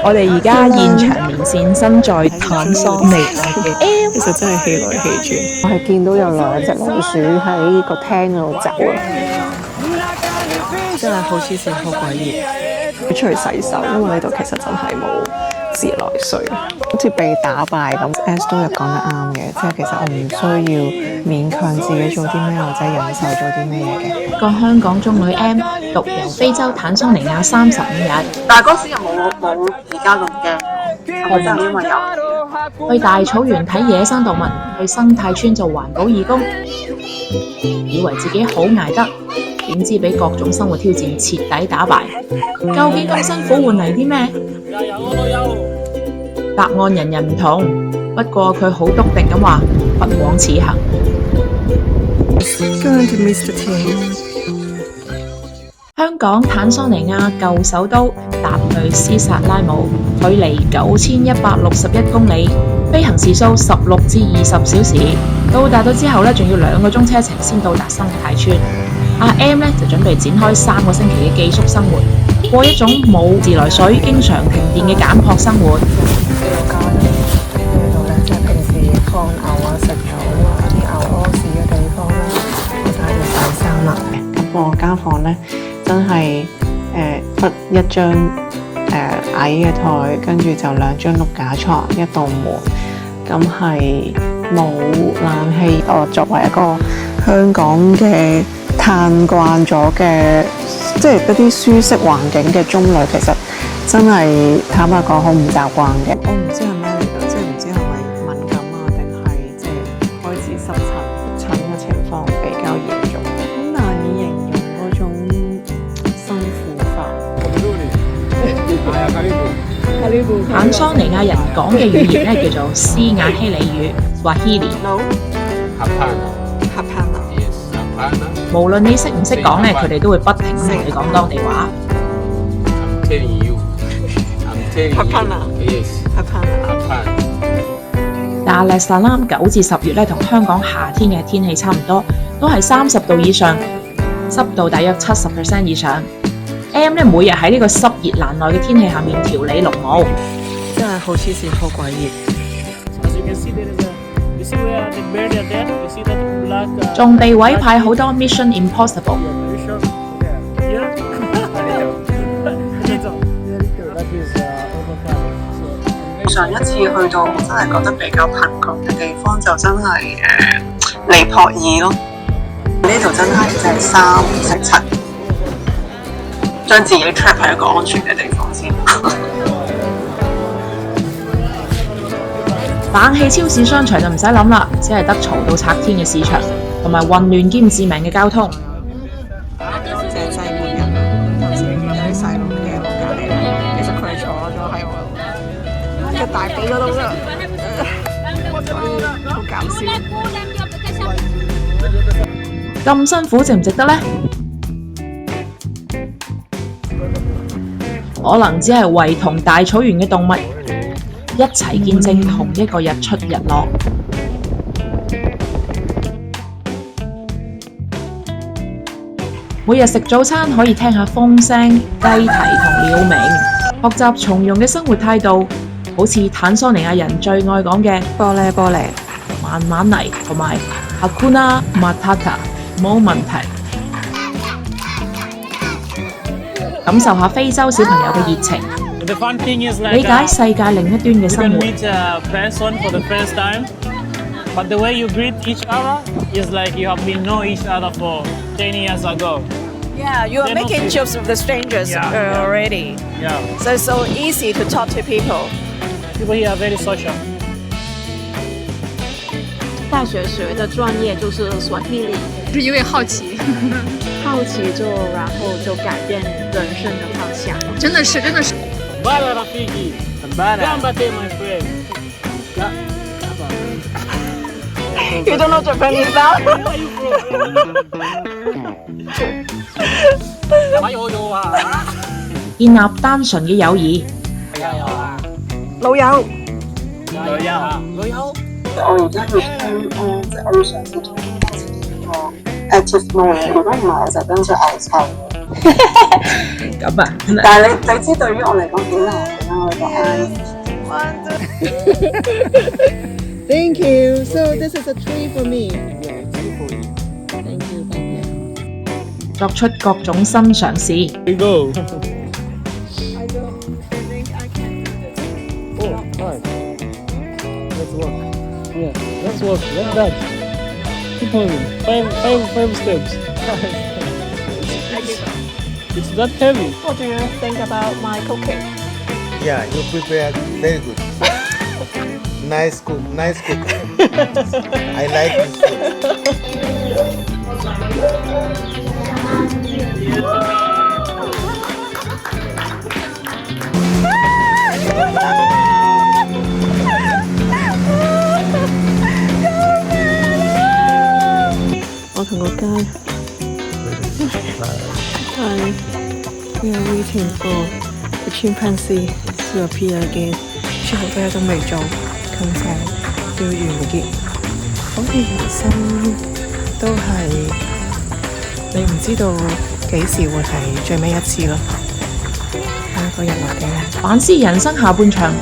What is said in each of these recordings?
我哋而家現場連線身在坦桑尼亞嘅 M，其實真係氣來氣轉。我係見到有兩隻老鼠喺個廳嗰度走啊！真係好黐線，好詭異。要出去洗手，因為呢度其實真係冇自來水，好似被打敗咁。S 都有講得啱嘅，即係其實我唔需要勉強自己做啲咩或者忍受做啲咩嘅。個香港中女 M 獨遊非洲坦桑尼亞35日，但係嗰時又冇而家咁驚，係咪真係因為有去大草原睇野生動物，去生態村做環保義工，以為自己好捱得，點知俾各種生活挑戰徹底打敗。究竟咁辛苦換嚟啲咩？答案人人唔同，不過佢好篤定咁話不枉此行。香港坦桑尼亞舊首都搭去斯薩拉姆，距離9161公里，飛行時數16至20小時。到達到之後呢，仲要2個鐘車程先到達生態村。阿 M 呢就準備展開3個星期嘅寄宿生活，過一種冇自來水、經常停電嘅簡樸生活。呢度咧，即係平時放牛啊、食草啊、啲牛屙屎嘅地方啦，我就喺度洗衫啦。咁我間房咧真係得一張矮嘅台，跟住就2張碌架床、一道門，咁係冇冷氣。我作為一個香港嘅嘆慣咗嘅，即係嗰啲舒適環境嘅中女，其實真係坦白講好唔習慣嘅。我唔知係咩嚟㗎，即係唔知係咪敏感啊，定係即係開始濕疹嘅情況比較嚴重，好難以形容嗰種辛苦法。坦桑尼亞人講嘅語言咧叫做斯瓦希里語 （Swahili）。無論你識唔識講咧，佢哋都會不停咁同你講當地話。達賴薩攬9至10月咧，同香港夏天嘅天氣差唔多，都係30度以上，濕度大約70% 以上。M 咧每日喺呢個濕熱難耐嘅天氣下面調理綠毛，真係好黐線，好詭異。仲被委派好多 Mission Impossible。上一次去到我真係覺得比較貧窮嘅地方就真係尼泊爾咯，呢度真係即係3、4、7，將自己 trap 喺一個安全嘅地方先。冷氣超市商場就唔使諗啦，只係得嘈到拆天嘅市場，同埋混亂兼致命嘅交通。謝西門人，頭先有啲細路企喺我隔離，其實佢坐咗喺我嘅大髀嗰度啦，好搞笑。咁辛苦值唔值得呢？可能只係為同大草原嘅動物一齊見證同一個日出日落。每日食早餐可以聽下風聲、雞啼同鳥鳴，學習從容嘅生活態度，好似坦桑尼亞人最愛講嘅玻璃，慢慢嚟同埋 Hakuna Matata 冇問題。感受下非洲小朋友嘅熱情，理解世界另一端嘅生活。But the way you greet each other is like you have been know each other for 10 years ago. Yeah, you are making jokes with the strangers already. Yeah. So it's so easy to talk to people. People here are very social. 大学学的专业就是 Swahili， 是因为好奇，好奇做，然后就改变人生的方向。真的是。Bara Rafiki. Gambate, my friend. You don't know Japanese now? 建立單純嘅友誼。老友。我而家要聽即係我要嘗試同個 active mode，如果唔係我就跟住嗌臭。咁啊，但係你知對於我嚟講幾難啦，我個 Thank you. So this is a tree for me. 作出各種新嘗試。 Here you go. Oh, nice. Let's walk. Yeah, let's walk. Like that. Keep moving. Five steps. It's not heavy. What do you think about my cooking? Yeah, you prepared very good. Nice cook. I like this food. 我同個街係 We are waiting for the chimpanzee to appear again。之後好多嘢都未做，近況要完結。好似人生都係你唔知道幾時會係最尾一次咯。下一個日落嘅。反思人生下半場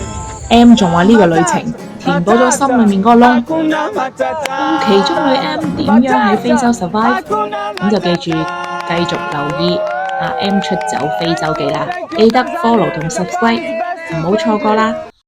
，M 仲話呢個旅程填補咗心裏面嗰個窿。其中女 M 點樣喺非洲 survive？ 咁就記住繼續留意阿 M 出走非洲記啦，記得 follow 同 subscribe，唔好錯過啦。